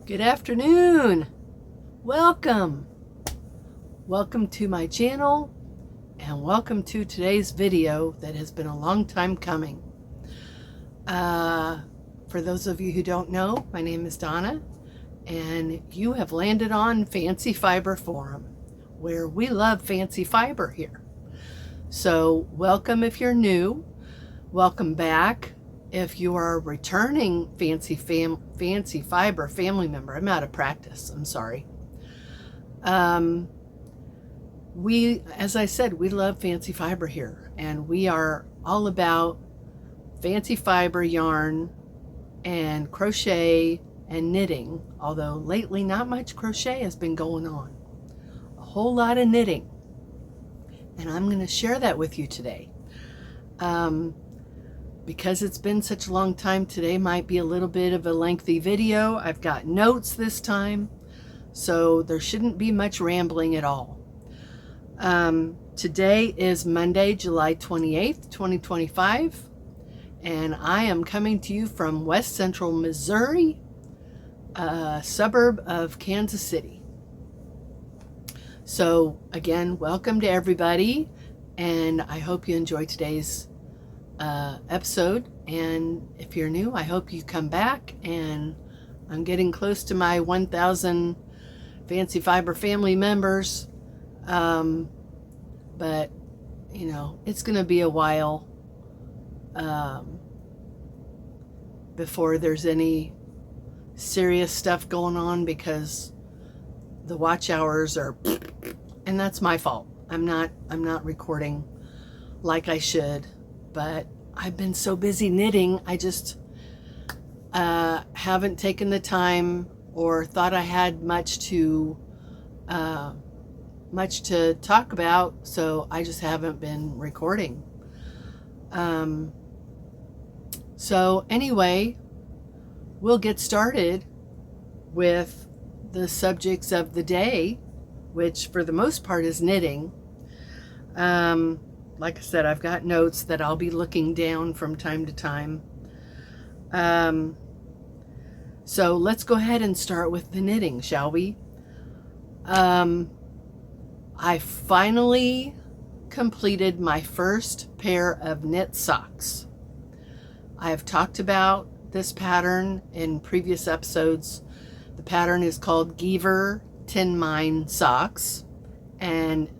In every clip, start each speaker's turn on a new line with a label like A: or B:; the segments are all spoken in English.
A: Good afternoon. Welcome. Welcome to my channel and welcome to today's video that has been a long time coming. For those of you who don't know, my name is Donna and you have landed on Fancy Fiber Forum, where we love fancy fiber here. So welcome if you're new. Welcome back if you are a returning Fancy Fiber family member. I'm out of practice, I'm sorry. As I said, we love fancy fiber here, and we are all about fancy fiber yarn and crochet and knitting, although lately not much crochet has been going on. A whole lot of knitting, and I'm going to share that with you today. Because it's been such a long time, today might be a little bit of a lengthy video. I've got notes this time, so there shouldn't be much rambling at all. Today is Monday, July 28th, 2025, and I am coming to you from West Central Missouri, a suburb of Kansas City. So again, welcome to everybody, and I hope you enjoy today's episode. And if you're new, I hope you come back, and I'm getting close to my 1,000 Fancy Fiber family members, but you know, it's gonna be a while before there's any serious stuff going on, because the watch hours are, and that's my fault. I'm not recording like I should, but I've been so busy knitting, I just haven't taken the time or thought I had much to talk about, so I just haven't been recording. So anyway, we'll get started with the subjects of the day, which for the most part is knitting. Like I said, I've got notes that I'll be looking down from time to time. So let's go ahead and start with the knitting, shall we? I finally completed my first pair of knit socks. I have talked about this pattern in previous episodes. The pattern is called Geever Tin Mine Socks, and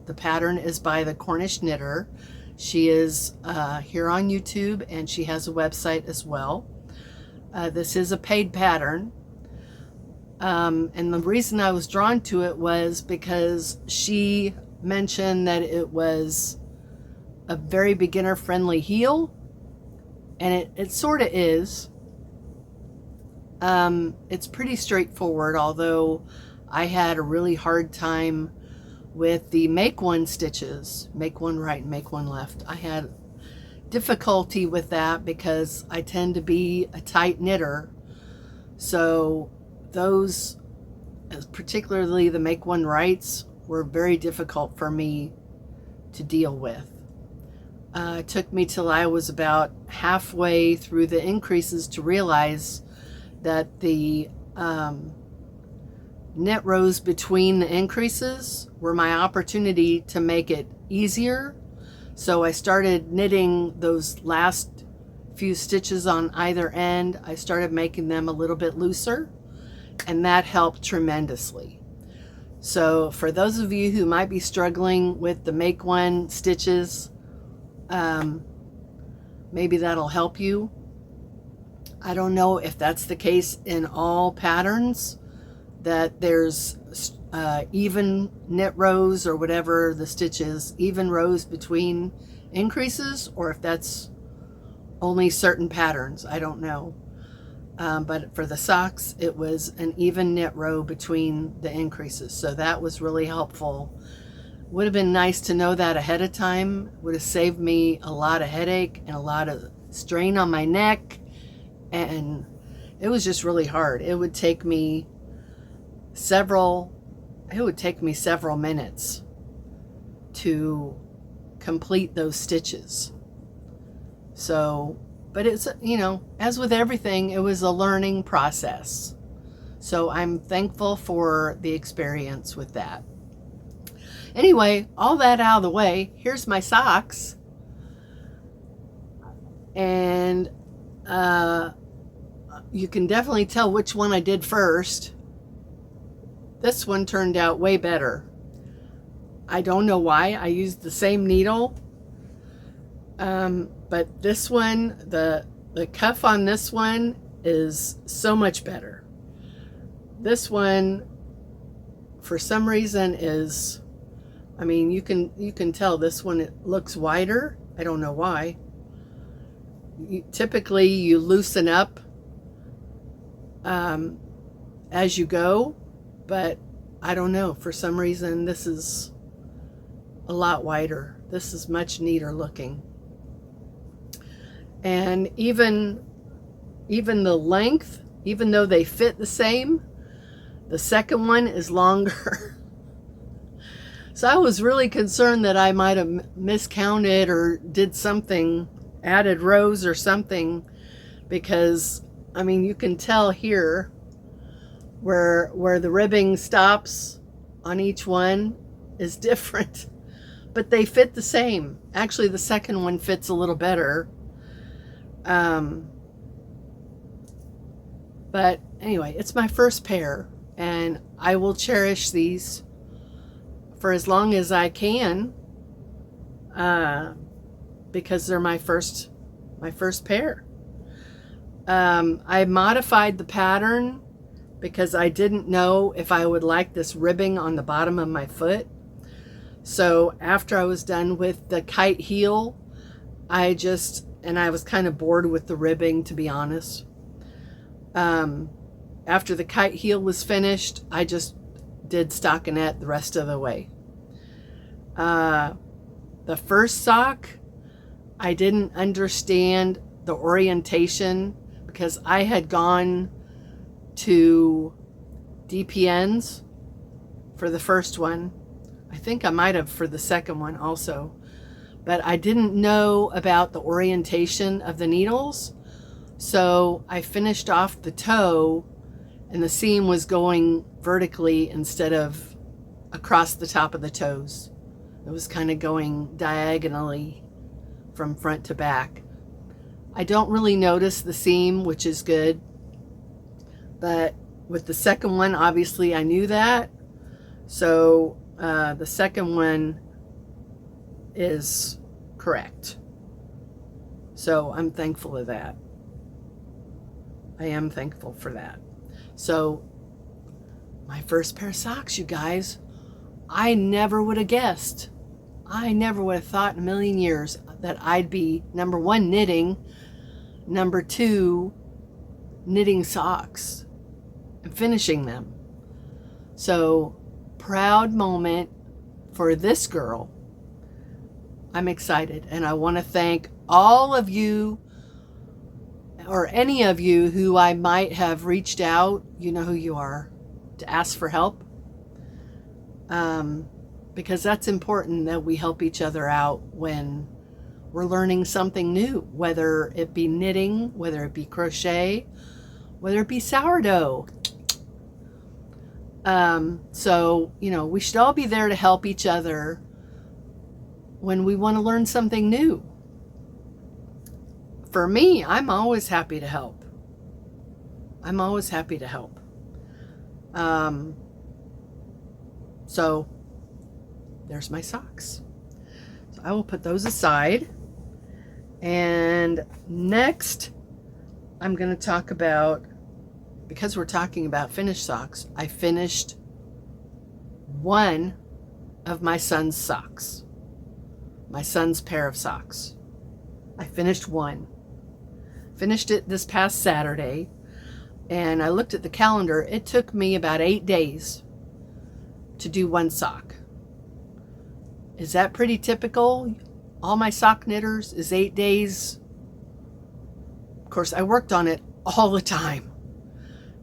A: the pattern is by the Cornish knitter. She is here on YouTube, and she has a website as well. This is a paid pattern. And the reason I was drawn to it was because she mentioned that it was a very beginner friendly heel, and it sort of is. It's pretty straightforward, although I had a really hard time with the make one stitches, make one right and make one left. I had difficulty with that because I tend to be a tight knitter, so those, particularly the make one rights, were very difficult for me to deal with. It took me till I was about halfway through the increases to realize that the knit rows between the increases were my opportunity to make it easier. So I started knitting those last few stitches on either end. I started making them a little bit looser, and that helped tremendously. So for those of you who might be struggling with the make one stitches, maybe that'll help you. I don't know if that's the case in all patterns, that there's even knit rows or whatever the stitch is, even rows between increases, or if that's only certain patterns. I don't know. But for the socks, it was an even knit row between the increases, so that was really helpful. Would have been nice to know that ahead of time. Would have saved me a lot of headache and a lot of strain on my neck, and it was just really hard. It would take me several minutes to complete those stitches. So, but it's, you know, as with everything, it was a learning process. So I'm thankful for the experience with that. Anyway, all that out of the way, here's my socks. And you can definitely tell which one I did first. This one turned out way better. I don't know why. I used the same needle. But this one, the cuff on this one is so much better. This one, for some reason, is, I mean, you can tell this one, it looks wider. I don't know why. Typically, you loosen up as you go, but I don't know. For some reason, this is a lot wider. This is much neater looking. And even the length, even though they fit the same, the second one is longer. So I was really concerned that I might have miscounted or did something, added rows or something, because I mean, you can tell here where the ribbing stops on each one is different, but they fit the same. Actually, the second one fits a little better. But anyway, it's my first pair, and I will cherish these for as long as I can, because they're my first pair. I modified the pattern because I didn't know if I would like this ribbing on the bottom of my foot. So after I was done with the kite heel, I was kind of bored with the ribbing, to be honest. After the kite heel was finished, I just did stockinette the rest of the way. The first sock, I didn't understand the orientation because I had gone to DPNs for the first one. I think I might have for the second one also. But I didn't know about the orientation of the needles. So I finished off the toe and the seam was going vertically instead of across the top of the toes. It was kind of going diagonally from front to back. I don't really notice the seam, which is good. But with the second one, obviously I knew that. So the second one is correct. So I'm thankful of that. I am thankful for that. So my first pair of socks, you guys, I never would have guessed. I never would have thought in a million years that I'd be, number one, knitting, number two, knitting socks and finishing them. So proud moment for this girl. I'm excited, and I want to thank all of you, or any of you who I might have reached out, you know who you are, to ask for help. Because that's important that we help each other out when we're learning something new, whether it be knitting, whether it be crochet, whether it be sourdough. So, you know, we should all be there to help each other when we want to learn something new. For me, I'm always happy to help. I'm always happy to help. So there's my socks. So I will put those aside. And next, I'm going to talk about, because we're talking about finished socks, I finished one of my son's socks. My son's pair of socks. I finished one. Finished it this past Saturday. And I looked at the calendar. It took me about 8 days to do one sock. Is that pretty typical? All my sock knitters is 8 days. Of course, I worked on it all the time.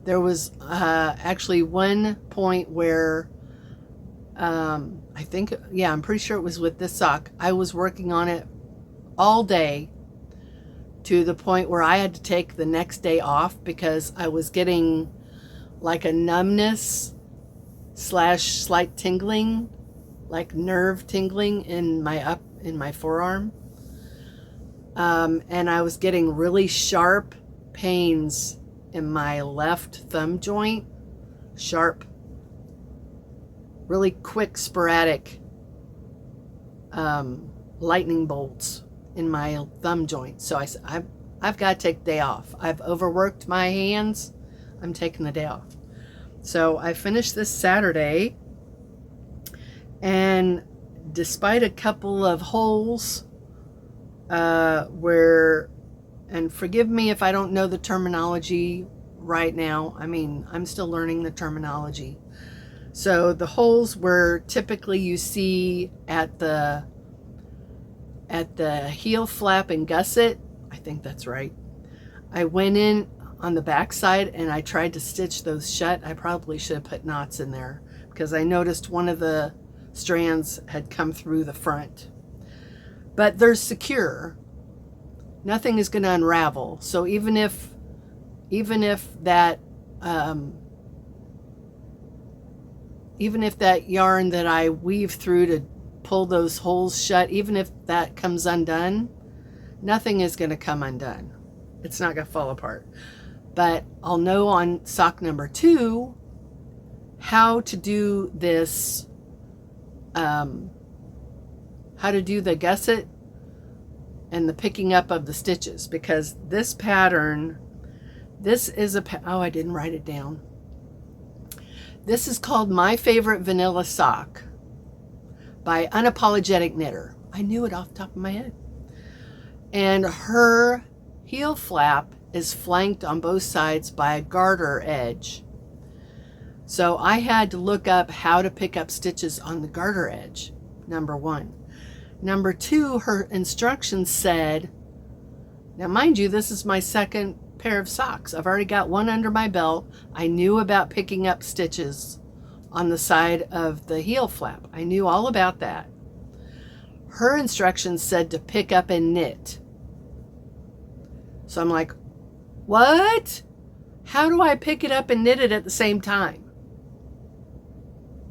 A: There was actually one point where I think, yeah, I'm pretty sure it was with this sock. I was working on it all day to the point where I had to take the next day off because I was getting like a numbness slash slight tingling, like nerve tingling in my forearm. And I was getting really sharp pains in my left thumb joint, sharp, really quick, sporadic lightning bolts in my thumb joint. So I said, I've got to take the day off. I've overworked my hands. I'm taking the day off. So I finished this Saturday, and despite a couple of holes where, and forgive me if I don't know the terminology right now. I mean, I'm still learning the terminology. So the holes where typically you see at the heel flap and gusset, I think that's right. I went in on the back side and I tried to stitch those shut. I probably should have put knots in there because I noticed one of the strands had come through the front. But they're secure. Nothing is going to unravel. So even if that yarn that I weave through to pull those holes shut, even if that comes undone, nothing is going to come undone. It's not going to fall apart. But I'll know on sock number 2 how to do this, how to do the gusset and the picking up of the stitches, because this pattern, this is oh, I didn't write it down. This is called My Favorite Vanilla Sock by Unapologetic Knitter. I knew it off the top of my head. And her heel flap is flanked on both sides by a garter edge. So I had to look up how to pick up stitches on the garter edge, number 1. Number 2, her instructions said, now mind you, this is my second pair of socks. I've already got one under my belt. I knew about picking up stitches on the side of the heel flap. I knew all about that. Her instructions said to pick up and knit. So I'm like, what? How do I pick it up and knit it at the same time?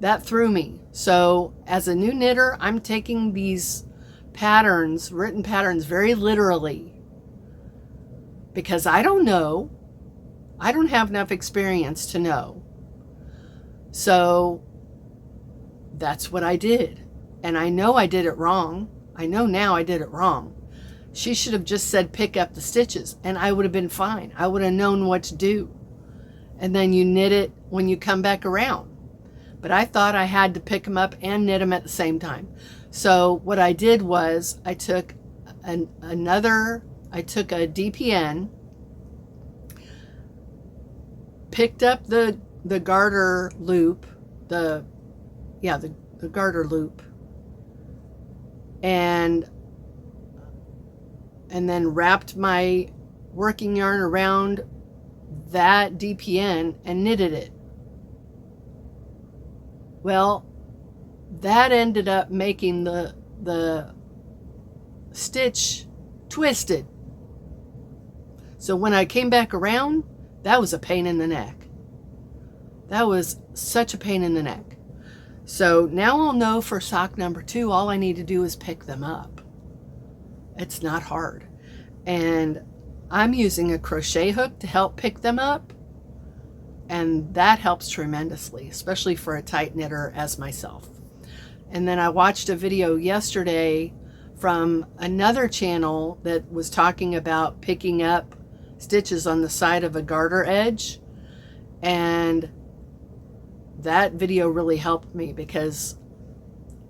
A: That threw me. So as a new knitter, I'm taking these patterns, written patterns, very literally, because I don't know. I don't have enough experience to know. So that's what I did. And I know I did it wrong. I know now I did it wrong. She should have just said pick up the stitches and I would have been fine. I would have known what to do. And then you knit it when you come back around. But I thought I had to pick them up and knit them at the same time. So what I did was I took a DPN, picked up the garter loop, the garter loop, and then wrapped my working yarn around that DPN and knitted it. Well, that ended up making the stitch twisted. So when I came back around, that was a pain in the neck. That was such a pain in the neck. So now I'll know for sock number 2, all I need to do is pick them up. It's not hard. And I'm using a crochet hook to help pick them up. And that helps tremendously, especially for a tight knitter as myself. And then I watched a video yesterday from another channel that was talking about picking up stitches on the side of a garter edge. And that video really helped me because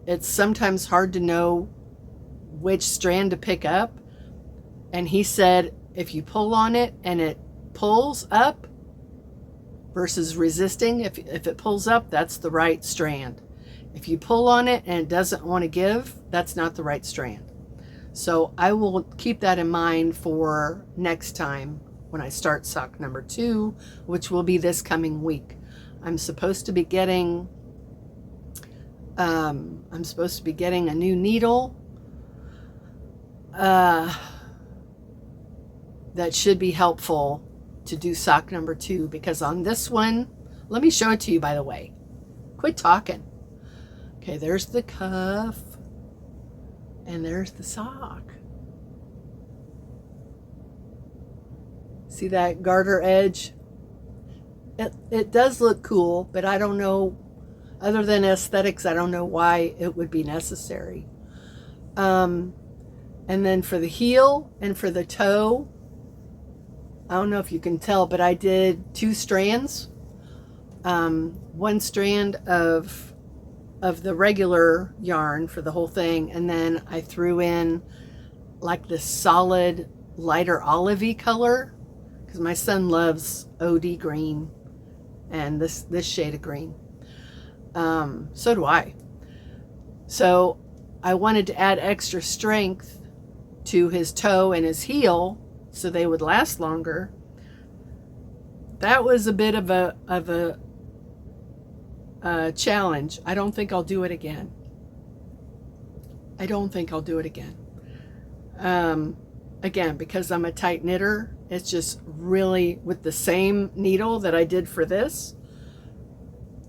A: it's sometimes hard to know which strand to pick up. And he said, if you pull on it and it pulls up versus resisting, if it pulls up, that's the right strand. If you pull on it and it doesn't want to give, that's not the right strand. So I will keep that in mind for next time when I start sock number 2, which will be this coming week. I'm supposed to be getting a new needle that should be helpful to do sock number 2, because on this one Let me show it to you, by the way. Quit talking. Okay, there's the cuff. And there's the sock. See that garter edge? It does look cool, but I don't know, other than aesthetics, I don't know why it would be necessary. And then for the heel and for the toe, I don't know if you can tell, but I did 2 strands. One strand of the regular yarn for the whole thing, and then I threw in like this solid lighter olivey color, because my son loves OD green and this shade of green. So do I. So I wanted to add extra strength to his toe and his heel so they would last longer. That was a bit of a challenge. I don't think I'll do it again. I don't think I'll do it again. Again, because I'm a tight knitter, it's just really with the same needle that I did for this.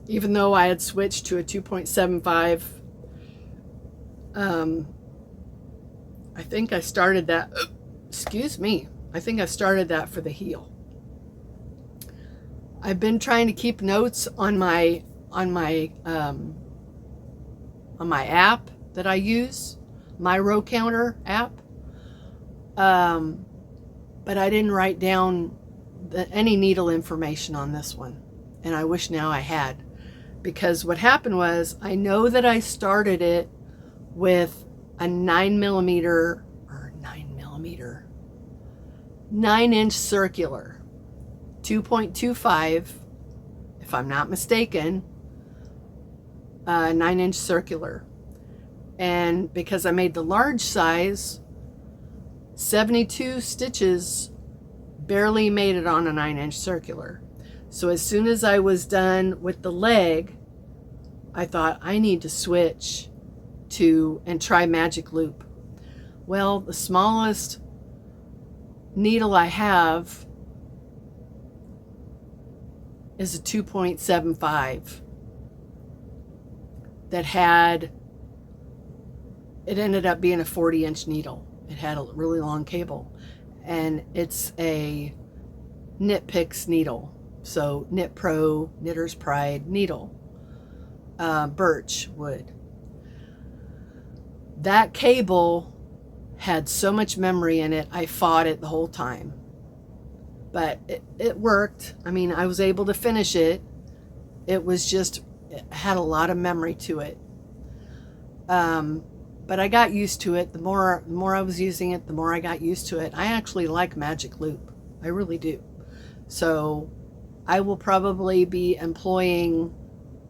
A: Even though I had switched to a 2.75, I think I started that, excuse me, I think I started that for the heel. I've been trying to keep notes on my app that I use, my row counter app, but I didn't write down any needle information on this one, and I wish now I had, because what happened was, I know that I started it with a 9-inch circular, 2.25, if I'm not mistaken, 9-inch circular. And because I made the large size, 72 stitches barely made it on a 9-inch circular. So as soon as I was done with the leg, I thought I need to switch to and try magic loop. Well, the smallest needle I have is a 2.75 that had, it ended up being a 40-inch needle. It had a really long cable, and it's a Knit Picks needle. So Knit Pro, Knitter's Pride needle, birch wood. That cable had so much memory in it, I fought it the whole time. But it worked. I mean, I was able to finish it. It was just, it had a lot of memory to it. But I got used to it. The more I was using it, the more I got used to it. I actually like magic loop. I really do. So I will probably be employing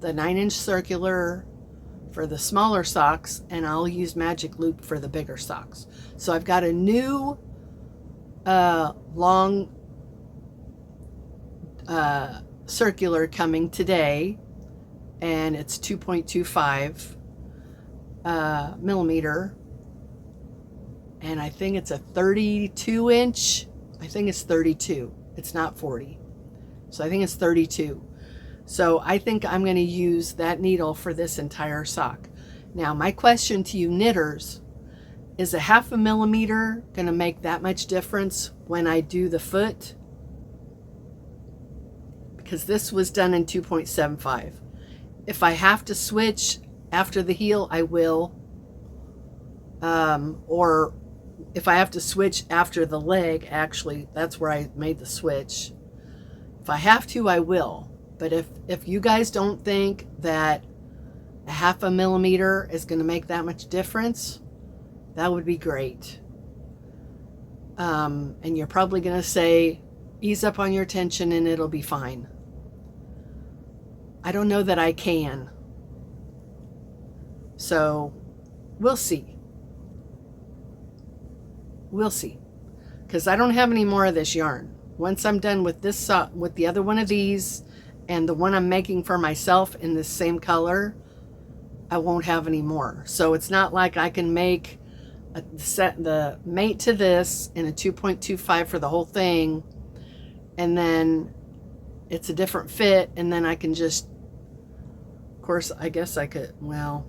A: the 9-inch circular for the smaller socks, and I'll use magic loop for the bigger socks. So I've got a new long circular coming today, and it's 2.25 millimeter, and I think it's a 32 inch. I think it's 32. It's not 40. So I think it's 32. So I think I'm going to use that needle for this entire sock. Now, my question to you knitters, is a 0.5 millimeter going to make that much difference when I do the foot? Because this was done in 2.75. If I have to switch after the heel, I will. Or if I have to switch after the leg, actually, that's where I made the switch. If I have to, I will. But if you guys don't think that a 0.5 millimeter is going to make that much difference, that would be great. And you're probably going to say, ease up on your tension and it'll be fine. I don't know that I can. So we'll see. We'll see. Because I don't have any more of this yarn. Once I'm done with this, with the other one of these, and the one I'm making for myself in this same color, I won't have any more. So it's not like I can make the mate to this in a 2.25 for the whole thing, and then it's a different fit, and then I can just, of course, I guess I could, well,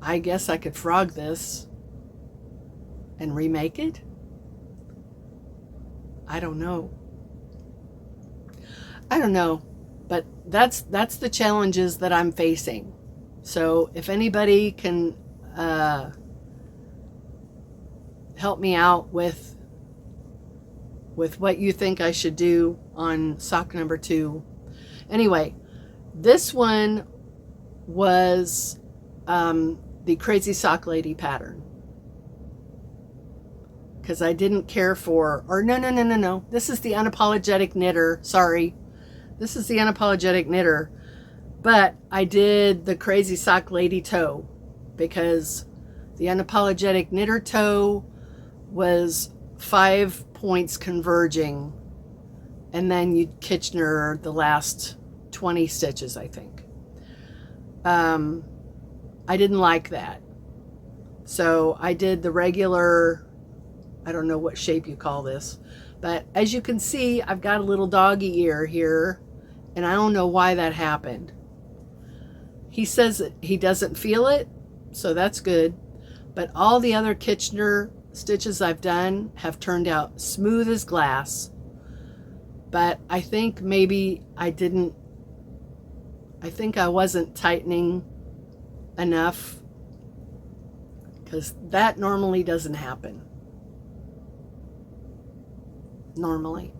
A: I guess I could frog this and remake it. I don't know. But that's the challenges that I'm facing. So if anybody can help me out with what you think I should do on sock number 2. Anyway, this one was the Crazy Sock Lady pattern, because I didn't care for, or no. This is the Unapologetic Knitter. Sorry. This is the Unapologetic Knitter. But I did the Crazy Sock Lady toe, because the Unapologetic Knitter toe was 5 points converging, and then you Kitchener the last 20 stitches, I think. I didn't like that. So I did the regular, I don't know what shape you call this, but as you can see, I've got a little doggy ear here, and I don't know why that happened. He says that he doesn't feel it, so that's good. But all the other Kitchener stitches I've done have turned out smooth as glass. But I think maybe I wasn't tightening enough, because that normally doesn't happen. Normally.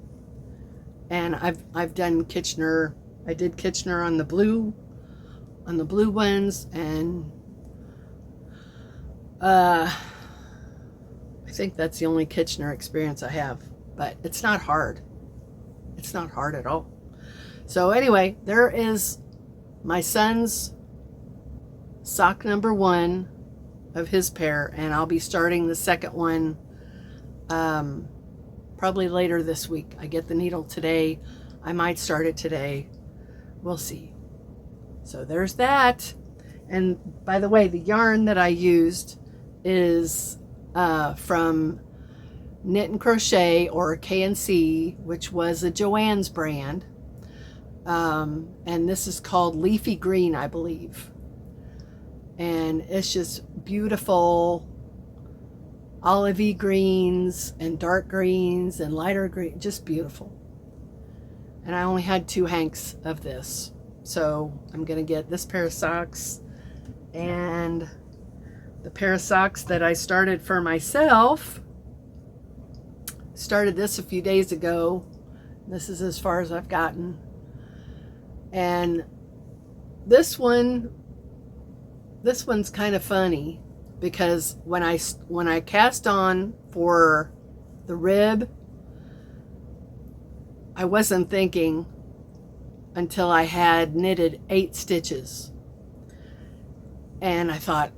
A: And I've done Kitchener. I did Kitchener on the blue ones, and I think that's the only Kitchener experience I have. But it's not hard. It's not hard at all. So anyway, there is my son's sock number 1 of his pair, and I'll be starting the second one probably later this week. I get the needle today. I might start it today. We'll see. So there's that. And by the way, the yarn that I used is from Knit and Crochet, or KNC, which was a Joann's brand. And this is called Leafy Green, I believe. And it's just beautiful olivey greens and dark greens and lighter green, just beautiful. And I only had 2 hanks of this. So I'm going to get this pair of socks and the pair of socks that I started for myself. Started this a few days ago. This is as far as I've gotten. And this one's kind of funny, because when I cast on for the rib, I wasn't thinking until I had knitted 8 stitches. And I thought,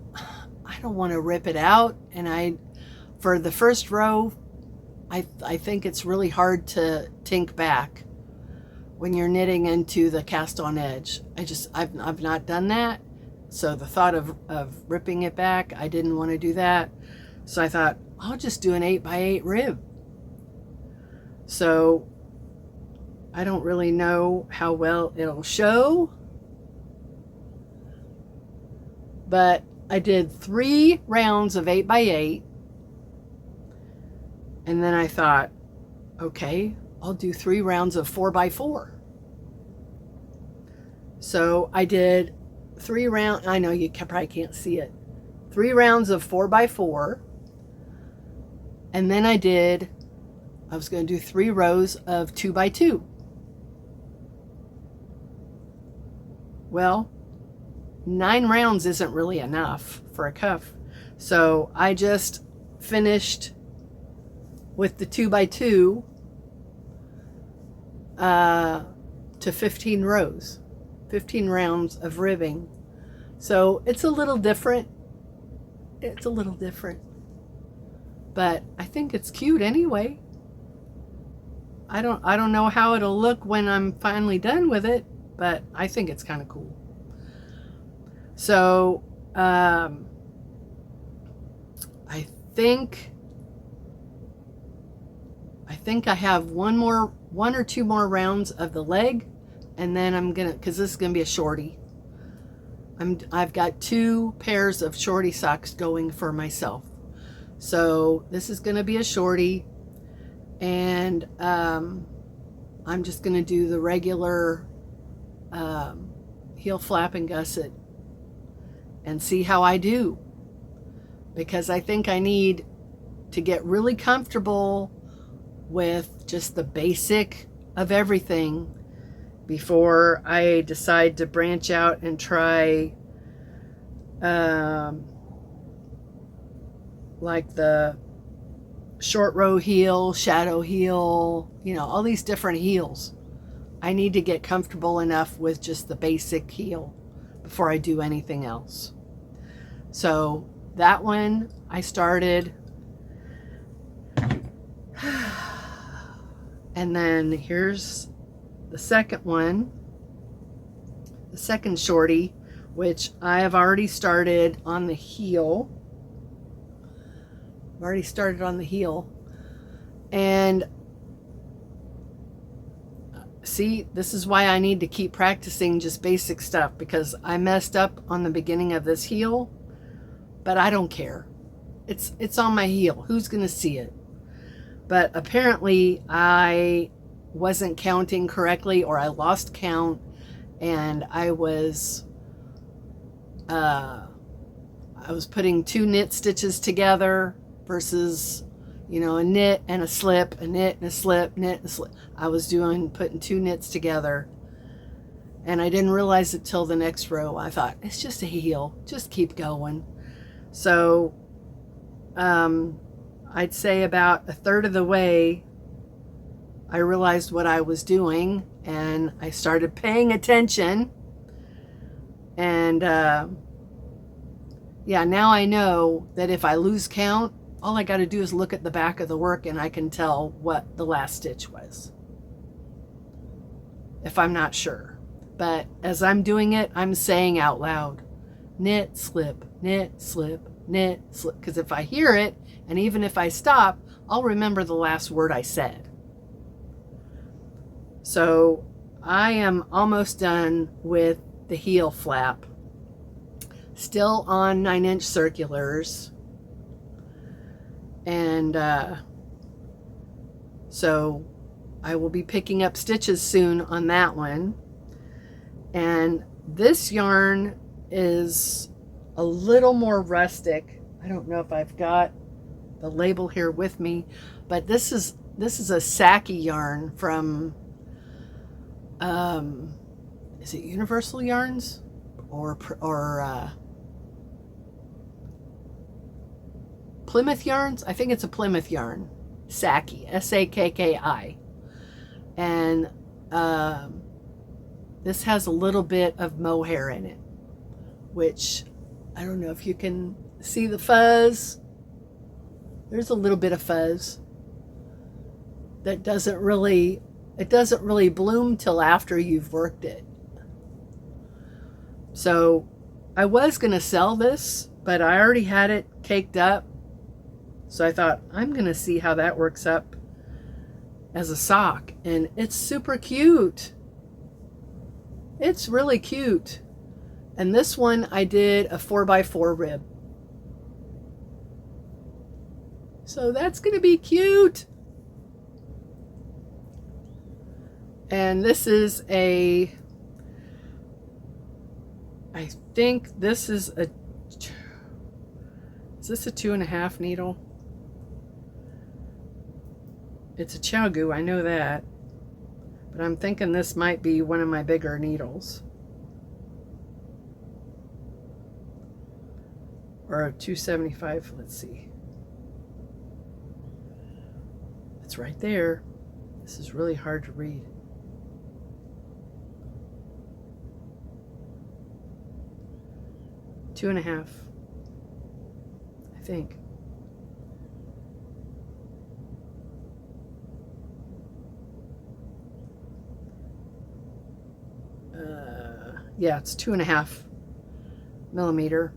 A: I don't want to rip it out. And for the first row, I think it's really hard to tink back when you're knitting into the cast on edge. I've not done that. So the thought of ripping it back, I didn't want to do that. So I thought, I'll just do an 8x8 rib. So I don't really know how well it'll show, but I did 3 rounds of 8x8, and then I thought, okay, I'll do 3 rounds of 4x4. So I did 3 rounds. I know you probably can't see it. 3 rounds of 4x4, and then I was going to do 3 rows of 2x2. Well, 9 rounds isn't really enough for a cuff. So I just finished with the 2x2 to 15 rows, 15 rounds of ribbing. So it's a little different. It's a little different. But I think it's cute anyway. I don't know how it'll look when I'm finally done with it, but I think it's kind of cool. So I think I have one more 1 or 2 more rounds of the leg, and then I'm gonna, because this is gonna be a shorty. I've got 2 pairs of shorty socks going for myself. So this is gonna be a shorty, and I'm just gonna do the regular heel flap and gusset and see how I do, because I think I need to get really comfortable with just the basic of everything before I decide to branch out and try like the short row heel, shadow heel, you know, all these different heels. I need to get comfortable enough with just the basic heel before I do anything else. So that one I started. And then here's the second one, the second shorty, which I have already started on the heel. I've already started on the heel. And see, this is why I need to keep practicing just basic stuff, because I messed up on the beginning of this heel, but I don't care. It's on my heel. Who's going to see it? But apparently I wasn't counting correctly, or I lost count, and I was putting 2 knit stitches together versus, you know, a knit and a slip, a knit and a slip, knit and a slip. I was putting 2 knits together, and I didn't realize it till the next row. I thought, it's just a heel, just keep going. So I'd say about a third of the way, I realized what I was doing, and I started paying attention. And yeah, now I know that if I lose count, all I got to do is look at the back of the work, and I can tell what the last stitch was, if I'm not sure. But as I'm doing it, I'm saying out loud, knit, slip, knit, slip, knit, slip. Because if I hear it, and even if I stop, I'll remember the last word I said. So I am almost done with the heel flap. Still on 9-inch circulars. And so I will be picking up stitches soon on that one. And this yarn is a little more rustic. I don't know if I've got the label here with me, but this is a Saki yarn from is it Universal Yarns or Plymouth Yarns? I think it's a Plymouth yarn. Saki, S-A-K-K-I. And this has a little bit of mohair in it, which I don't know if you can see the fuzz. There's a little bit of fuzz that doesn't really bloom till after you've worked it. So I was going to sell this, but I already had it caked up. So I thought, I'm going to see how that works up as a sock. And it's super cute. It's really cute. And this one I did a 4x4 rib. So that's going to be cute. And this is I think this is this a 2.5 needle? It's a Chogu, I know that. But I'm thinking this might be one of my bigger needles. Or a 275, let's see. It's right there. This is really hard to read. Two and a half, I think. Yeah, it's 2.5 millimeter.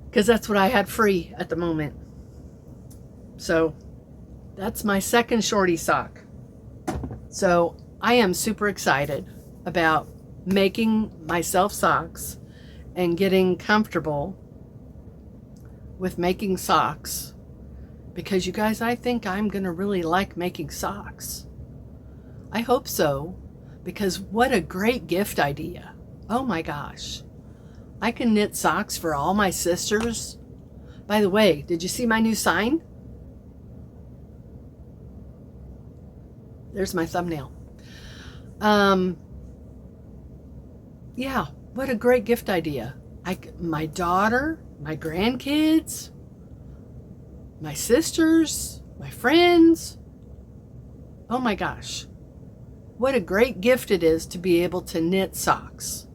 A: Because that's what I had free at the moment. So That's my second shorty sock. So I am super excited about making myself socks and getting comfortable with making socks, because you guys, I think I'm going to really like making socks. I hope so, because what a great gift idea. Oh my gosh. I can knit socks for all my sisters. By the way, did you see my new sign? There's my thumbnail. Yeah, what a great gift idea. My daughter, my grandkids, my sisters, my friends. Oh my gosh. What a great gift it is to be able to knit socks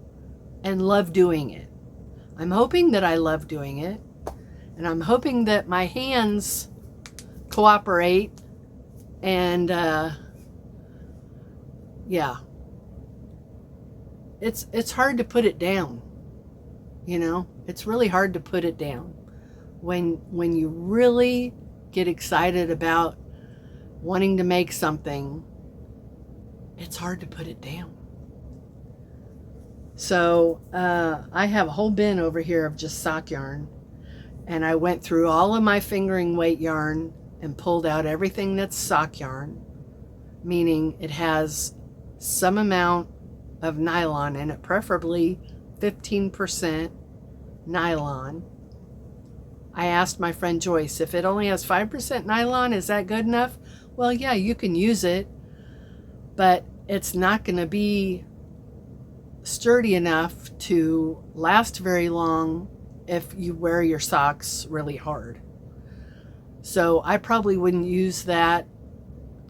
A: and love doing it. I'm hoping that I love doing it, and I'm hoping that my hands cooperate, and yeah. It's hard to put it down. You know, it's really hard to put it down when you really get excited about wanting to make something. It's hard to put it down. So I have a whole bin over here of just sock yarn, and I went through all of my fingering weight yarn and pulled out everything that's sock yarn, meaning it has some amount of nylon in it, preferably 15% nylon. I asked my friend Joyce, if it only has 5% nylon, is that good enough? Well, yeah, you can use it, but it's not going to be sturdy enough to last very long if you wear your socks really hard. So I probably wouldn't use that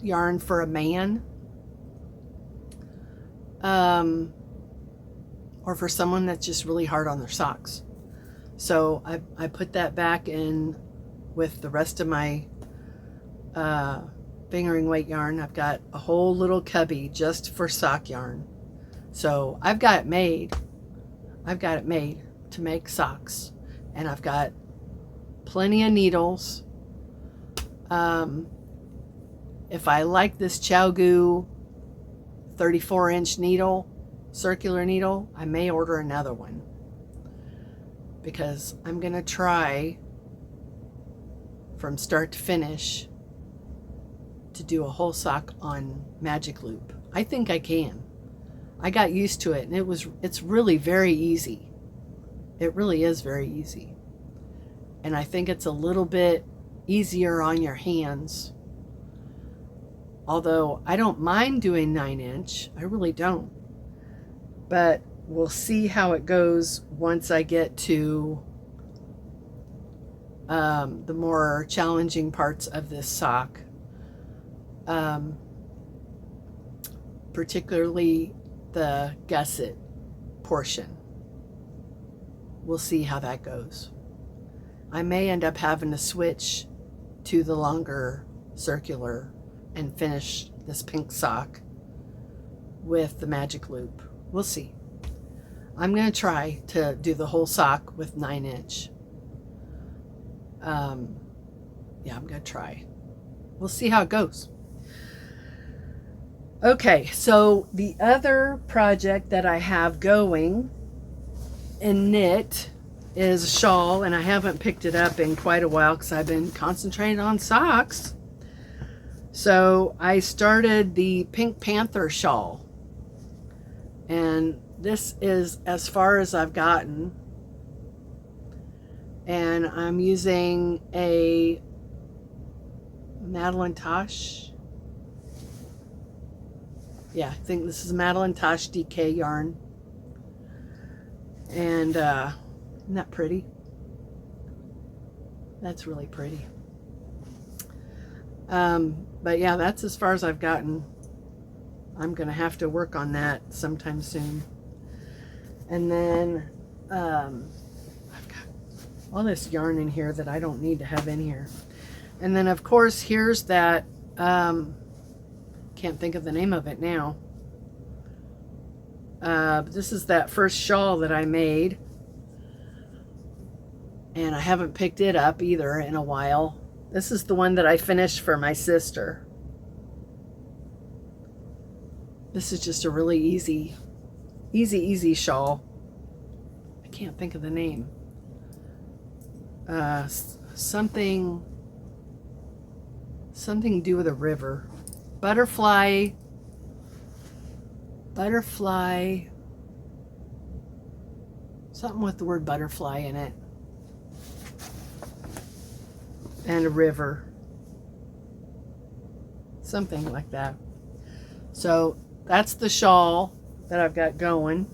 A: yarn for a man, or for someone that's just really hard on their socks. So I put that back in with the rest of my fingering weight yarn. I've got a whole little cubby just for sock yarn. So I've got it made. I've got it made to make socks, and I've got plenty of needles. If I like this ChowGoo 34-inch needle, circular needle, I may order another one, because I'm gonna try from start to finish to do a whole sock on magic loop. I think I can. I got used to it, and it's really very easy. It really is very easy. And I think it's a little bit easier on your hands. Although I don't mind doing 9-inch, I really don't. But we'll see how it goes once I get to the more challenging parts of this sock. Particularly the gusset portion. We'll see how that goes. I may end up having to switch to the longer circular and finish this pink sock with the magic loop. We'll see. I'm going to try to do the whole sock with 9-inch. Yeah, I'm going to try. We'll see how it goes. Okay, so the other project that I have going in knit is a shawl, and I haven't picked it up in quite a while because I've been concentrating on socks. So I started the Pink Panther shawl, and this is as far as I've gotten, and I'm using a Madeline Tosh. Yeah, I think this is Madeline Tosh DK yarn. And isn't that pretty? That's really pretty. But yeah, that's as far as I've gotten. I'm gonna have to work on that sometime soon. And then I've got all this yarn in here that I don't need to have in here. And then of course here's that can't think of the name of it now. This is that first shawl that I made, and I haven't picked it up either in a while. This is the one that I finished for my sister. This is just a really easy shawl. I can't think of the name. Something to do with a river. Butterfly. Something with the word butterfly in it. And a river. Something like that. So that's the shawl that I've got going.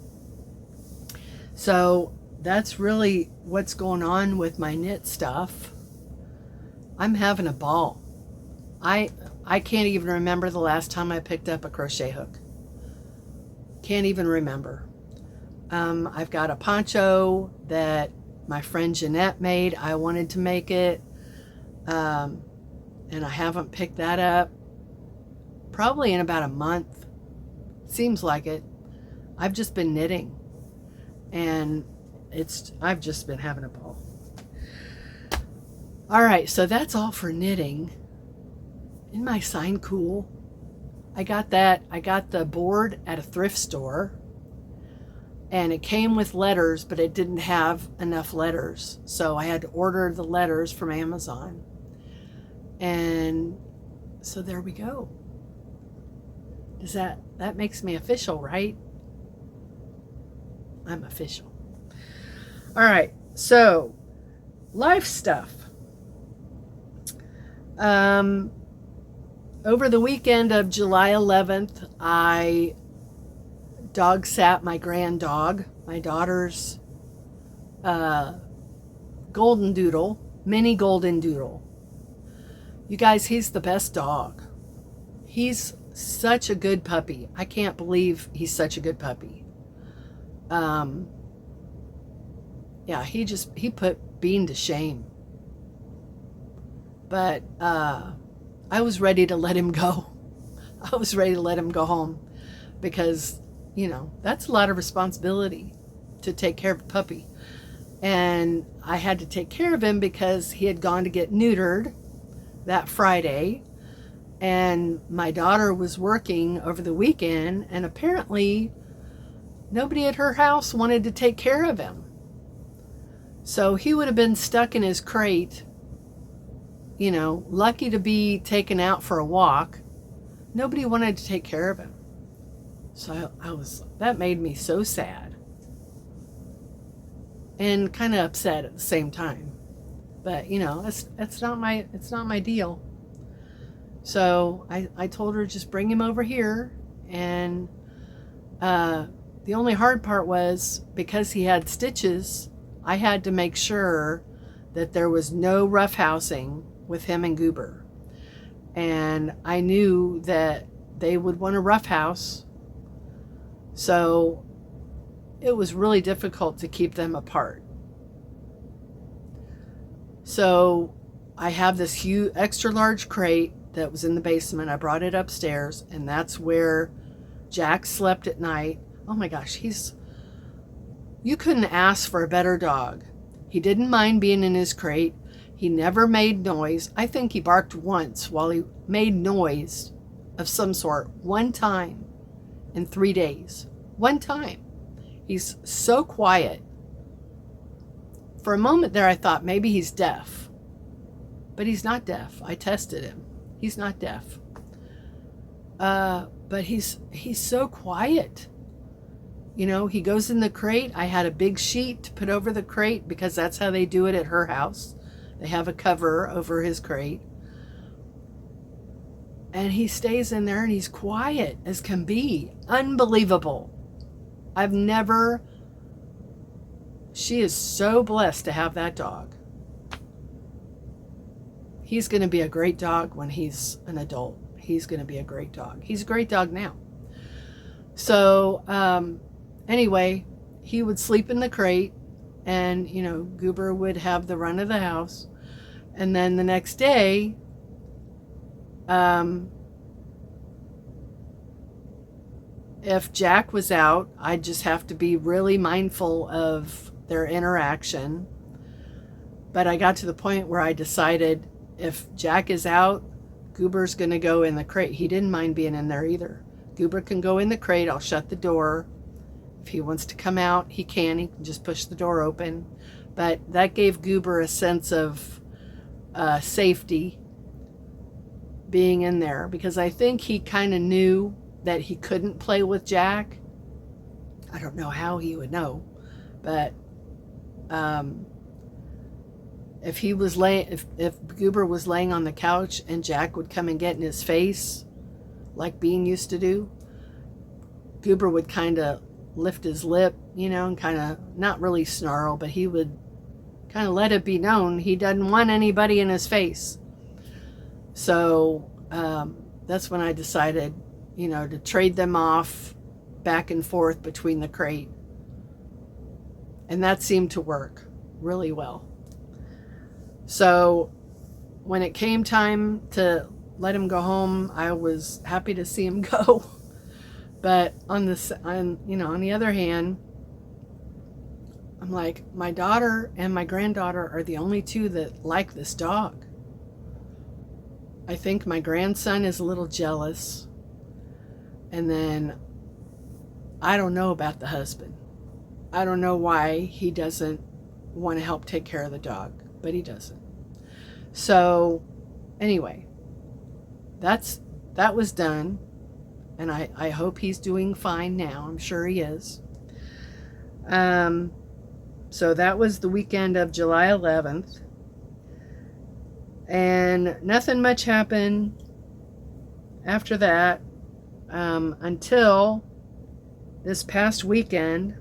A: So that's really what's going on with my knit stuff. I'm having a ball. I can't even remember the last time I picked up a crochet hook. Can't even remember. I've got a poncho that my friend Jeanette made. I wanted to make it. And I haven't picked that up probably in about a month. Seems like it. I've just been knitting, and I've just been having a ball. All right, so that's all for knitting. Isn't my sign cool? I got the board at a thrift store, and it came with letters, but it didn't have enough letters, so I had to order the letters from Amazon. And so there we go. That makes me official, right? I'm official. All right, so life stuff. Over the weekend of July 11th, I dog sat my grand dog, my daughter's golden doodle, mini golden doodle. You guys, he's the best dog. He's such a good puppy. I can't believe he's such a good puppy. Yeah, he put Bean to shame. But I was ready to let him go. I was ready to let him go home because, you know, that's a lot of responsibility to take care of a puppy. And I had to take care of him because he had gone to get neutered that Friday. And my daughter was working over the weekend, and apparently nobody at her house wanted to take care of him. So he would have been stuck in his crate, you know, lucky to be taken out for a walk. Nobody wanted to take care of him. So that made me so sad and kind of upset at the same time. But, you know, it's not my deal. So I told her, just bring him over here. And the only hard part was, because he had stitches, I had to make sure that there was no roughhousing with him and Goober. And I knew that they would want a roughhouse. So it was really difficult to keep them apart. So I have this huge extra large crate that was in the basement. I brought it upstairs, and that's where Jack slept at night. Oh my gosh, you couldn't ask for a better dog. He didn't mind being in his crate. He never made noise. I think he barked once while he made noise of some sort, one time in 3 days. One time. He's so quiet. For a moment there, I thought maybe he's deaf. But he's not deaf. I tested him. He's not deaf. But he's so quiet. You know, he goes in the crate. I had a big sheet to put over the crate because that's how they do it at her house. They have a cover over his crate. And he stays in there and he's quiet as can be. Unbelievable. She is so blessed to have that dog. He's going to be a great dog when he's an adult. He's going to be a great dog. He's a great dog now. So, anyway, he would sleep in the crate, and, you know, Goober would have the run of the house. And then the next day, if Jack was out, I'd just have to be really mindful of their interaction. But I got to the point where I decided if Jack is out, Goober's going to go in the crate. He didn't mind being in there either. Goober can go in the crate. I'll shut the door. If he wants to come out, he can. He can just push the door open. But that gave Goober a sense of safety being in there, because I think he kind of knew that he couldn't play with Jack. I don't know how he would know, but if he was if Goober was laying on the couch and Jack would come and get in his face, like Bean used to do, Goober would kind of lift his lip, and kind of not really snarl, but he would kind of let it be known he doesn't want anybody in his face. So that's when I decided, to trade them off back and forth between the crate. And that seemed to work really well. So when it came time to let him go home, I was happy to see him go. But on the other hand, I'm like, my daughter and my granddaughter are the only two that like this dog. I think my grandson is a little jealous. And then I don't know about the husband. I don't know why he doesn't want to help take care of the dog, but he doesn't. So anyway, that was done. And I hope he's doing fine now. I'm sure he is. So that was the weekend of July 11th. And nothing much happened after that until this past weekend.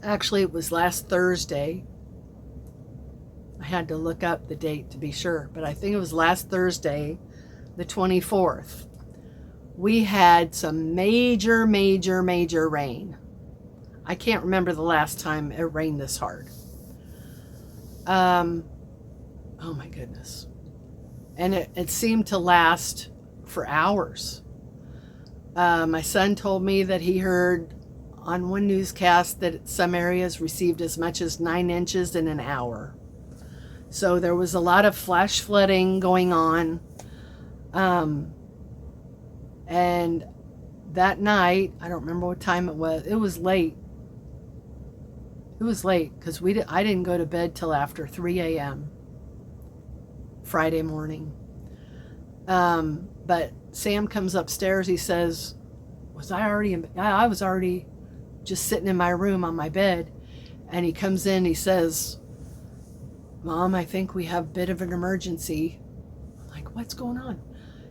A: Actually, it was last Thursday. I had to look up the date to be sure, but I think it was last Thursday, the 24th. We had some major rain. I can't remember the last time it rained this hard. Oh my goodness. And it seemed to last for hours. My son told me that he heard on one newscast that some areas received as much as 9 inches in an hour. So there was a lot of flash flooding going on. And that night, I don't remember what time it was. It was late. It was late because I didn't go to bed till after 3 a.m. Friday morning. But Sam comes upstairs. He says, I was already just sitting in my room on my bed. And he comes in, he says, Mom, I think we have a bit of an emergency. I'm like, what's going on?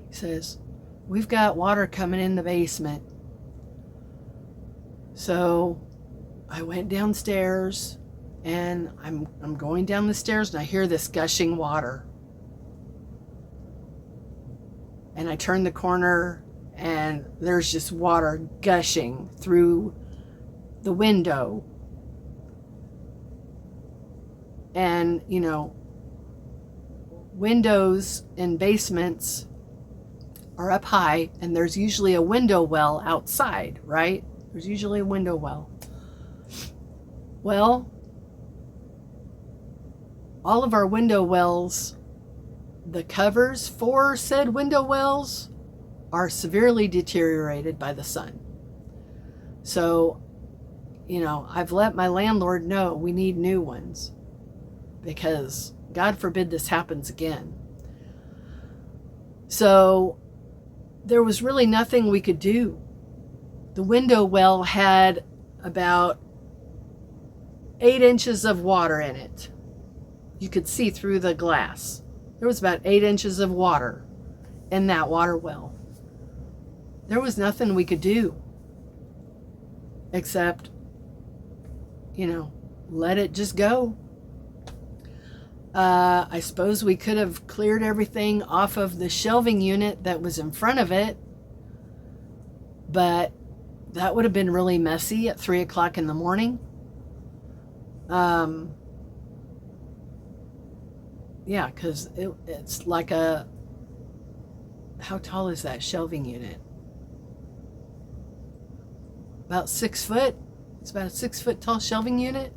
A: He says, we've got water coming in the basement. So I went downstairs, and I'm going down the stairs, and I hear this gushing water. And I turn the corner, and there's just water gushing through the window. And, windows in basements are up high, and there's usually a window well outside, right? There's usually a window well. Well, all of our window wells, the covers for said window wells are severely deteriorated by the sun. So, I've let my landlord know we need new ones, because God forbid this happens again. So there was really nothing we could do. The window well had about 8 inches of water in it. You could see through the glass. There was about 8 inches of water in that water well. There was nothing we could do except, let it just go. I suppose we could have cleared everything off of the shelving unit that was in front of it, but that would have been really messy at 3 o'clock in the morning. Yeah, because it's like how tall is that shelving unit? About 6 foot. It's about a 6 foot tall shelving unit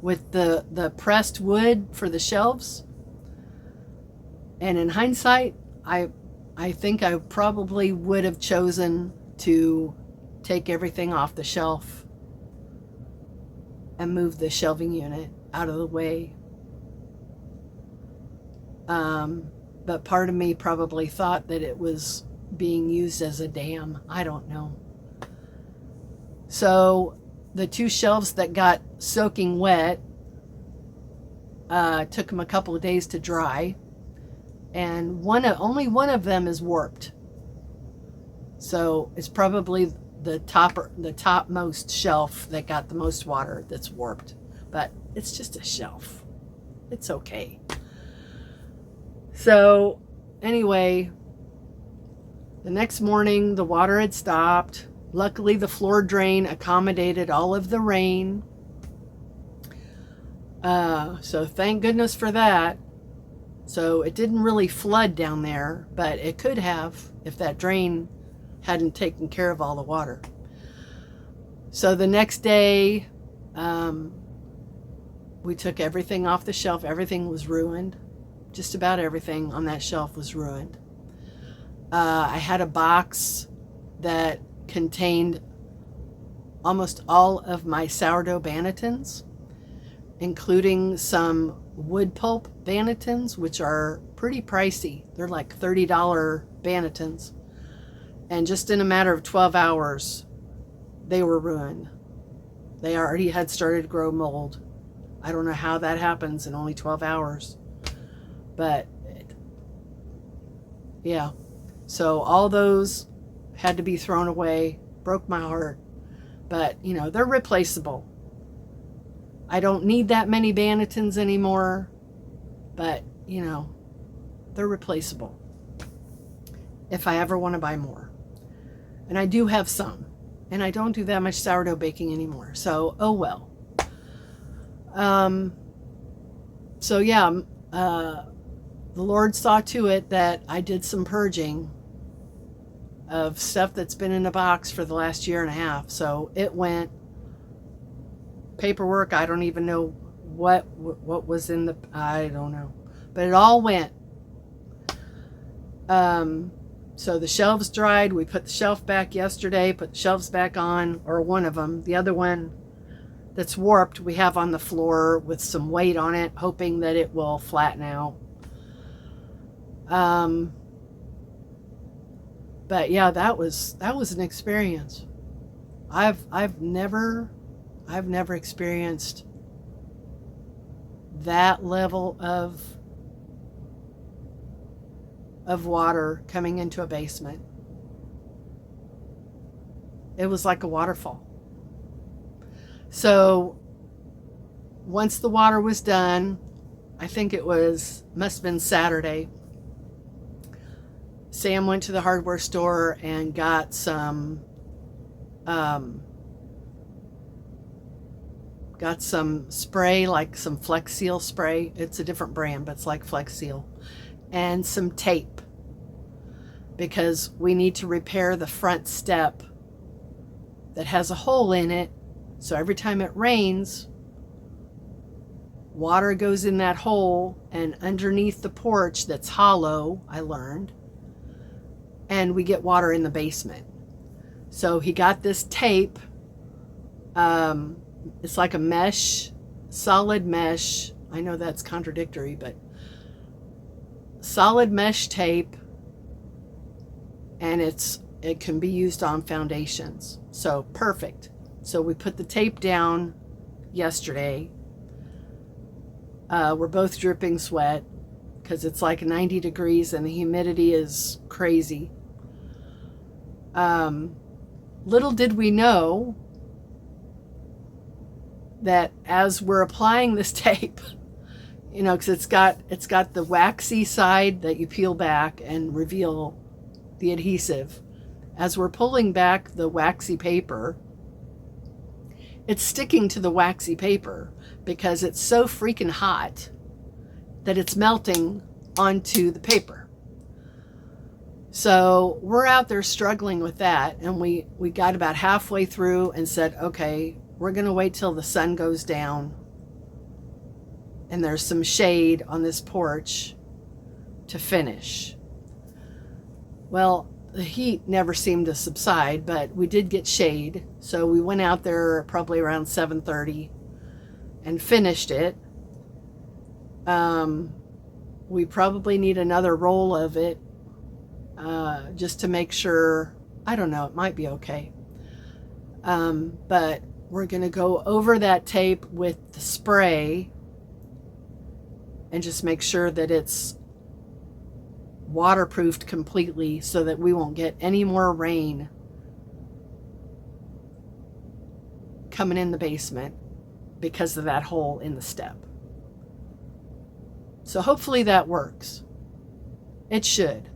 A: with the pressed wood for the shelves. And in hindsight, I think I probably would have chosen to take everything off the shelf and move the shelving unit out of the way. But part of me probably thought that it was being used as a dam. I don't know. So the 2 shelves that got soaking wet, took them a couple of days to dry, and only one of them is warped. So it's probably the topmost shelf that got the most water that's warped. But it's just a shelf. It's okay. So anyway, the next morning the water had stopped. Luckily the floor drain accommodated all of the rain. So thank goodness for that. So it didn't really flood down there, but it could have if that drain hadn't taken care of all the water. So the next day, we took everything off the shelf. Everything was ruined. Just about everything on that shelf was ruined. I had a box that contained almost all of my sourdough bannetons, including some wood pulp bannetons, which are pretty pricey. They're like $30 bannetons. And just in a matter of 12 hours, they were ruined. They already had started to grow mold. I don't know how that happens in only 12 hours. But, yeah. So all those had to be thrown away. Broke my heart. But, you know, they're replaceable. I don't need that many bannetons anymore. But, you know, they're replaceable if I ever want to buy more. And I do have some. And I don't do that much sourdough baking anymore. So, oh well. So yeah, the Lord saw to it that I did some purging of stuff that's been in a box for the last year and a half. So it went. Paperwork, I don't even know what was in the, I don't know. But it all went. So the shelves dried. We put the shelf back yesterday, put the shelves back on, or one of them. The other one that's warped we have on the floor with some weight on it, hoping that it will flatten out. But yeah, that was an experience. I've never experienced that level of water coming into a basement. It was like a waterfall. So once the water was done, I think must have been Saturday, Sam went to the hardware store and got some spray, like some Flex Seal spray. It's a different brand, but it's like Flex Seal. And some tape, because we need to repair the front step that has a hole in it. So every time it rains, water goes in that hole and underneath the porch that's hollow, I learned, and we get water in the basement. So he got this tape. It's like a mesh, solid mesh. I know that's contradictory, but solid mesh tape, and it can be used on foundations. So perfect. So we put the tape down yesterday. We're both dripping sweat because it's like 90 degrees and the humidity is crazy. Little did we know that as we're applying this tape, you know, because it's got the waxy side that you peel back and reveal the adhesive. As we're pulling back the waxy paper, it's sticking to the waxy paper because it's so freaking hot that it's melting onto the paper. So we're out there struggling with that, and we got about halfway through and said, okay, we're going to wait till the sun goes down and there's some shade on this porch, to finish. Well, the heat never seemed to subside, but we did get shade. So we went out there probably around 7:30 and finished it. We probably need another roll of it just to make sure. I don't know, it might be okay. But we're going to go over that tape with the spray and just make sure that it's waterproofed completely so that we won't get any more rain coming in the basement because of that hole in the step. So hopefully that works. It should.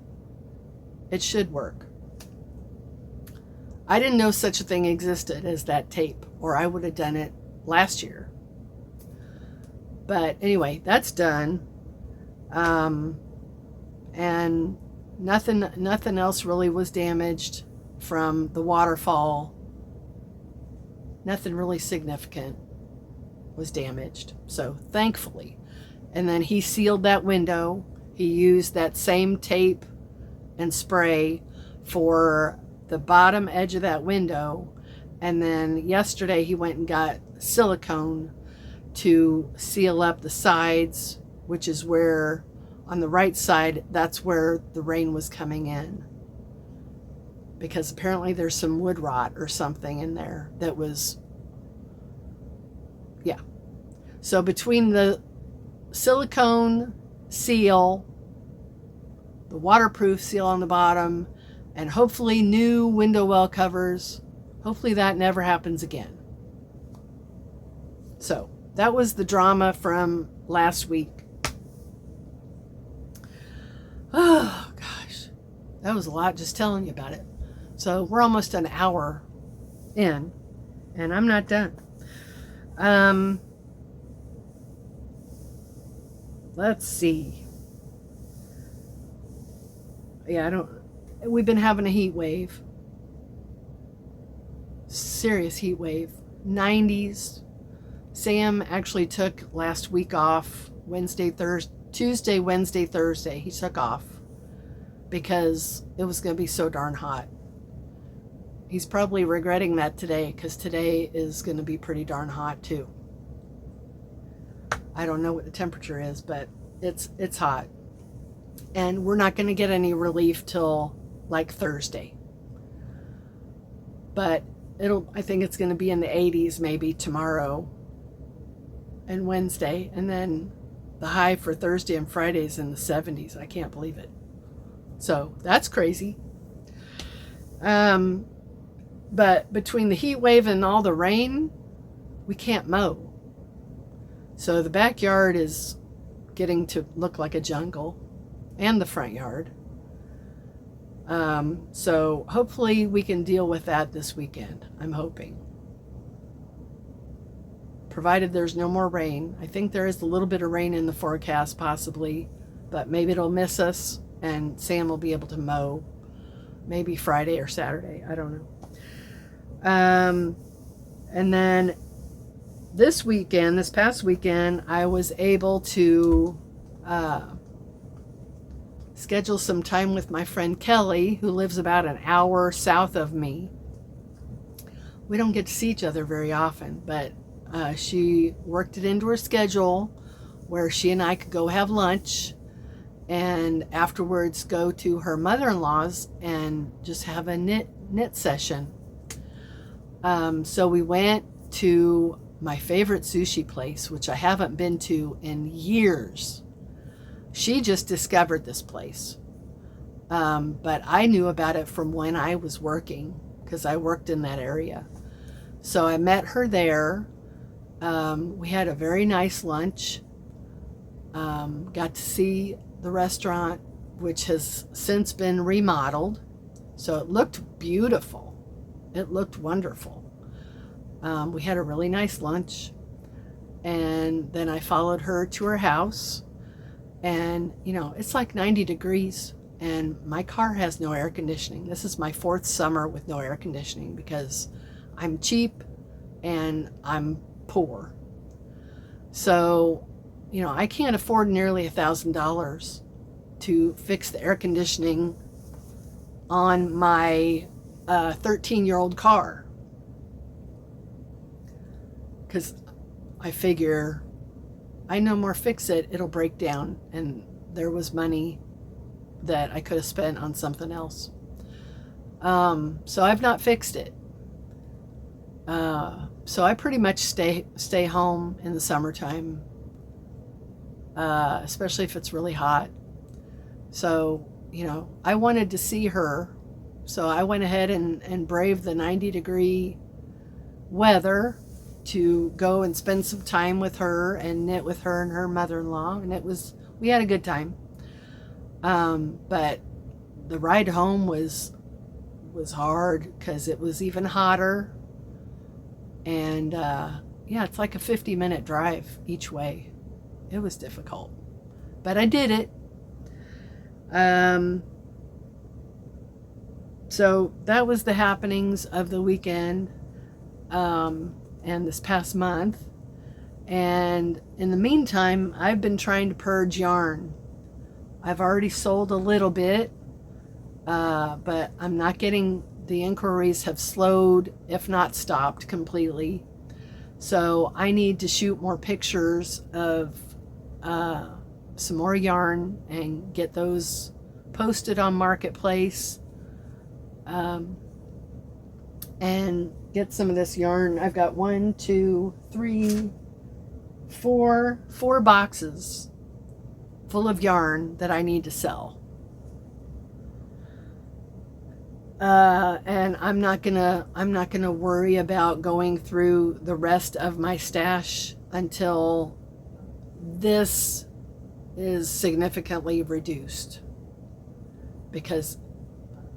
A: It should work. I didn't know such a thing existed as that tape, or I would have done it last year. But anyway, that's done. And nothing else really was damaged from the waterfall. Nothing really significant was damaged. So thankfully. And then he sealed that window. He used that same tape and spray for the bottom edge of that window. And then yesterday he went and got silicone to seal up the sides, which is where on the right side, that's where the rain was coming in. Because apparently there's some wood rot or something in there that was, yeah. So between the silicone seal, the waterproof seal on the bottom, and hopefully new window well covers, hopefully that never happens again. So that was the drama from last week. Oh gosh, that was a lot just telling you about it. So we're almost an hour in and I'm not done. Let's see. Yeah, we've been having a heat wave. Serious heat wave. 90s. Sam actually took last week off. Tuesday, Wednesday, Thursday. He took off because it was going to be so darn hot. He's probably regretting that today because today is going to be pretty darn hot too. I don't know what the temperature is, but it's hot. And we're not going to get any relief till like Thursday. But I think it's going to be in the 80s maybe tomorrow and Wednesday, and then the high for Thursday and Friday is in the 70s. I can't believe it. So that's crazy. But between the heat wave and all the rain, we can't mow. So the backyard is getting to look like a jungle, and the front yard. So hopefully we can deal with that this weekend. I'm hoping. Provided there's no more rain. I think there is a little bit of rain in the forecast possibly, but maybe it'll miss us and Sam will be able to mow maybe Friday or Saturday. I don't know. And then this past weekend, I was able to schedule some time with my friend Kelly, who lives about an hour south of me. We don't get to see each other very often, but she worked it into her schedule where she and I could go have lunch and afterwards go to her mother-in-law's and just have a knit session. So we went to my favorite sushi place, which I haven't been to in years. She just discovered this place. But I knew about it from when I was working, because I worked in that area. So I met her there. We had a very nice lunch. Got to see the restaurant, which has since been remodeled. So it looked beautiful. It looked wonderful. We had a really nice lunch. And then I followed her to her house. And, it's like 90 degrees. And my car has no air conditioning. This is my 4th summer with no air conditioning because I'm cheap and I'm poor. So, I can't afford nearly $1,000 to fix the air conditioning on my 13-year-old car. Because I figure I no more fix it, it'll break down. And there was money that I could have spent on something else. So I've not fixed it. So I pretty much stay home in the summertime, especially if it's really hot. So, I wanted to see her. So I went ahead and braved the 90-degree weather to go and spend some time with her and knit with her and her mother-in-law. And we had a good time. But the ride home was hard because it was even hotter. And it's like a 50-minute drive each way. It was difficult, but I did it. So that was the happenings of the weekend and this past month. And in the meantime, I've been trying to purge yarn. I've already sold a little bit, but I'm not getting, the inquiries have slowed, if not stopped completely. So I need to shoot more pictures of some more yarn and get those posted on Marketplace, and get some of this yarn. I've got 4 boxes full of yarn that I need to sell. And I'm not gonna worry about going through the rest of my stash until this is significantly reduced. Because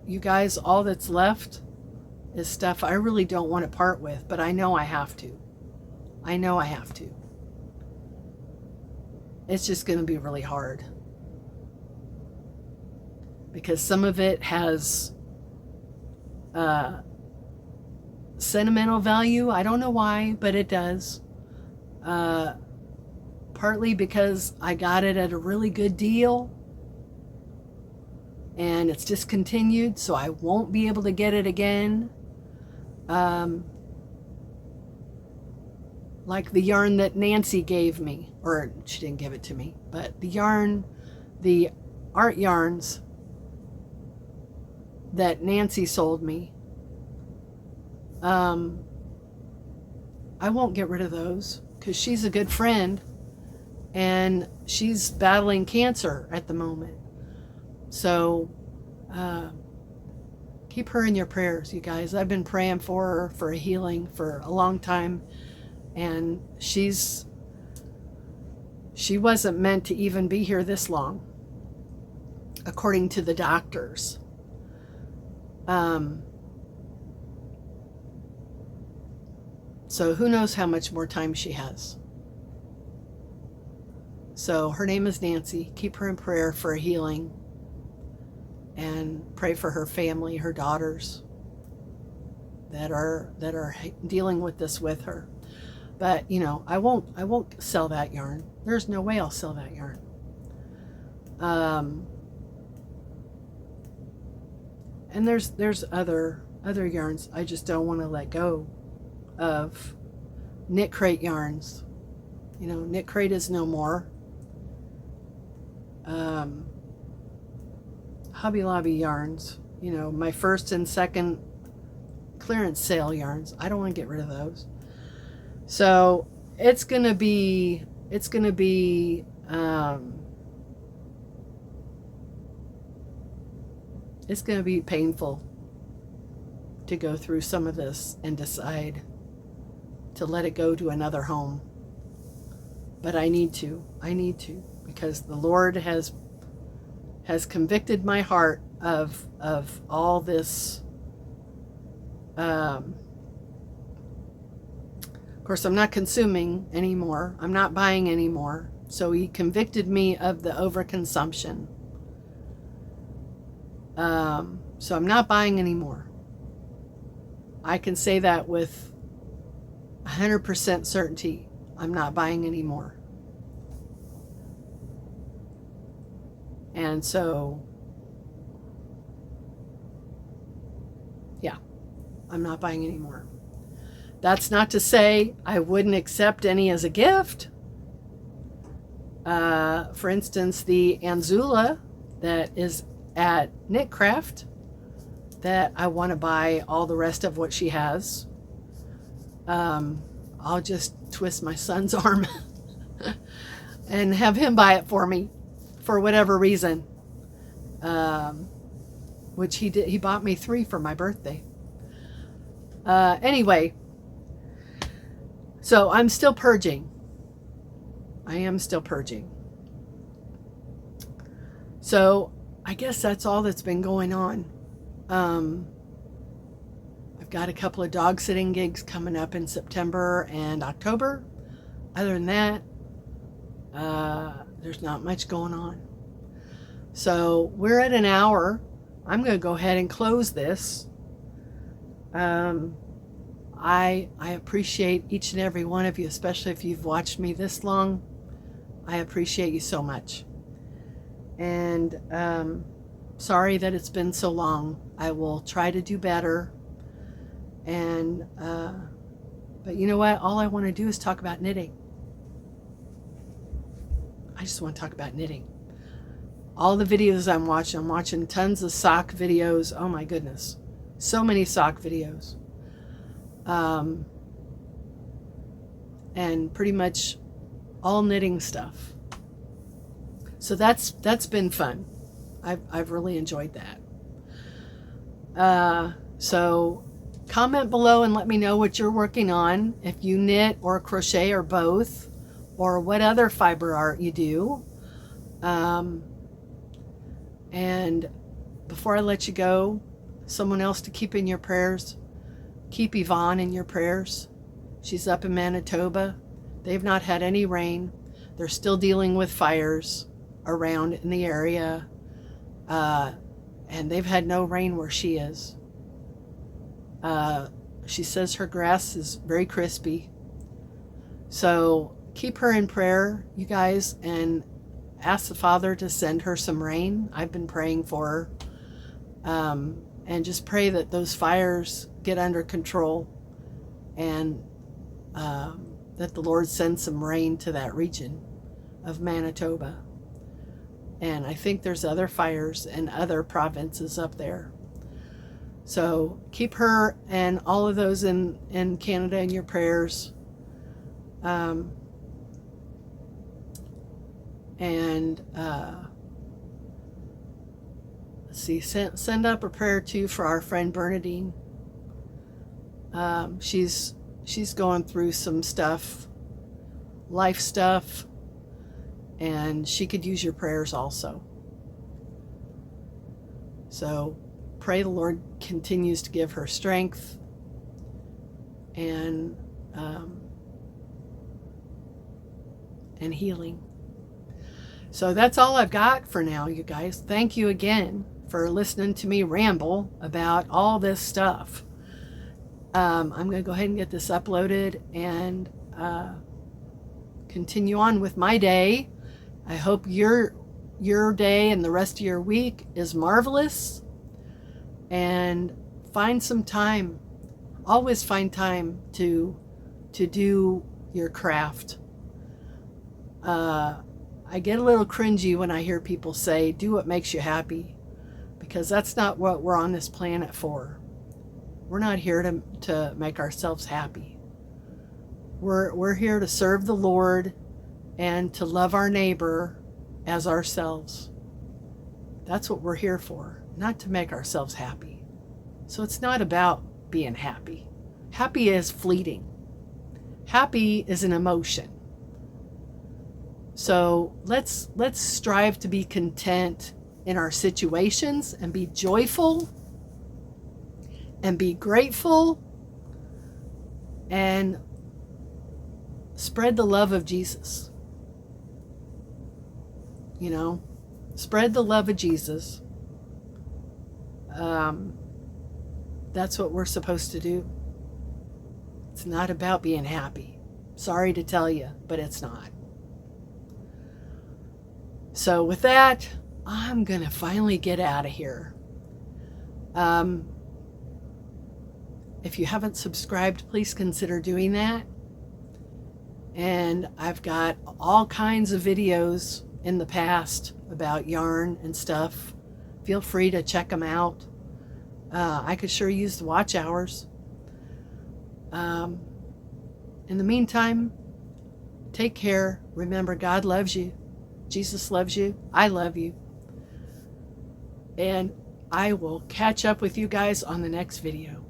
A: you guys, all that's left is stuff I really don't want to part with, but I know I have to. It's just going to be really hard. Because some of it has sentimental value. I don't know why, but it does. Partly because I got it at a really good deal and it's discontinued, so I won't be able to get it again. Like the yarn that Nancy gave me, or she didn't give it to me, but the art yarns that Nancy sold me, I won't get rid of those because she's a good friend and she's battling cancer at the moment. So keep her in your prayers, you guys. I've been praying for her for a healing for a long time, and she wasn't meant to even be here this long, according to the doctors. So who knows how much more time she has. So her name is Nancy. Keep her in prayer for a healing, and pray for her family, her daughters that are dealing with this with her. But I won't sell that yarn. There's no way I'll sell that yarn. And there's other yarns I just don't want to let go of. Knit Crate yarns. Knit Crate is no more. Hobby Lobby yarns, my first and second clearance sale yarns. I don't want to get rid of those. So it's gonna be painful to go through some of this and decide to let it go to another home. But I need to, because the Lord has convicted my heart of all this. Of course, I'm not consuming anymore. I'm not buying anymore. So he convicted me of the overconsumption. So I'm not buying anymore. I can say that with 100% certainty. I'm not buying anymore. And so, yeah, I'm not buying any more. That's not to say I wouldn't accept any as a gift. For instance, the Anzula that is at Knitcraft, that I want to buy all the rest of what she has. I'll just twist my son's arm and have him buy it for me for whatever reason. Which he did. He bought me 3 for my birthday. Anyway, so I'm still purging. I am still purging. So I guess that's all that's been going on. I've got a couple of dog sitting gigs coming up in September and October. Other than that, there's not much going on. So we're at an hour. I'm going to go ahead and close this. I appreciate each and every one of you, especially if you've watched me this long. I appreciate you so much. And sorry that it's been so long. I will try to do better. And but you know what? All I want to do is talk about knitting. I just want to talk about knitting. All the videos I'm watching tons of sock videos. Oh my goodness. So many sock videos. And pretty much all knitting stuff. So that's been fun. I've really enjoyed that. So comment below and let me know what you're working on, if you knit or crochet or both, or what other fiber art you do. And before I let you go, someone else to keep in your prayers. Keep Yvonne in your prayers. She's up in Manitoba. They've not had any rain. They're still dealing with fires around in the area. And they've had no rain where she is. She says her grass is very crispy. So keep her in prayer, you guys, and ask the Father to send her some rain. I've been praying for her. And just pray that those fires get under control, and that the Lord sends some rain to that region of Manitoba. And I think there's other fires in other provinces up there. So keep her and all of those in Canada in your prayers. Let's see, send up a prayer too for our friend Bernadine. She's going through some stuff, life stuff, and she could use your prayers also. So pray the Lord continues to give her strength and healing. So that's all I've got for now, you guys. Thank you again for listening to me ramble about all this stuff. I'm going to go ahead and get this uploaded and continue on with my day. I hope your day and the rest of your week is marvelous. And find some time. Always find time to do your craft. I get a little cringy when I hear people say, do what makes you happy, because that's not what we're on this planet for. We're not here to make ourselves happy. We're here to serve the Lord and to love our neighbor as ourselves. That's what we're here for, not to make ourselves happy. So it's not about being happy. Happy is fleeting. Happy is an emotion. So let's strive to be content in our situations and be joyful and be grateful and spread the love of Jesus. You know, spread the love of Jesus. That's what we're supposed to do. It's not about being happy. Sorry to tell you, but it's not. So with that, I'm going to finally get out of here. If you haven't subscribed, please consider doing that. And I've got all kinds of videos in the past about yarn and stuff. Feel free to check them out. I could sure use the watch hours. In the meantime, take care. Remember, God loves you. Jesus loves you. I love you. And I will catch up with you guys on the next video.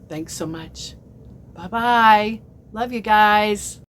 A: Thanks so much. Bye-bye. Love you guys.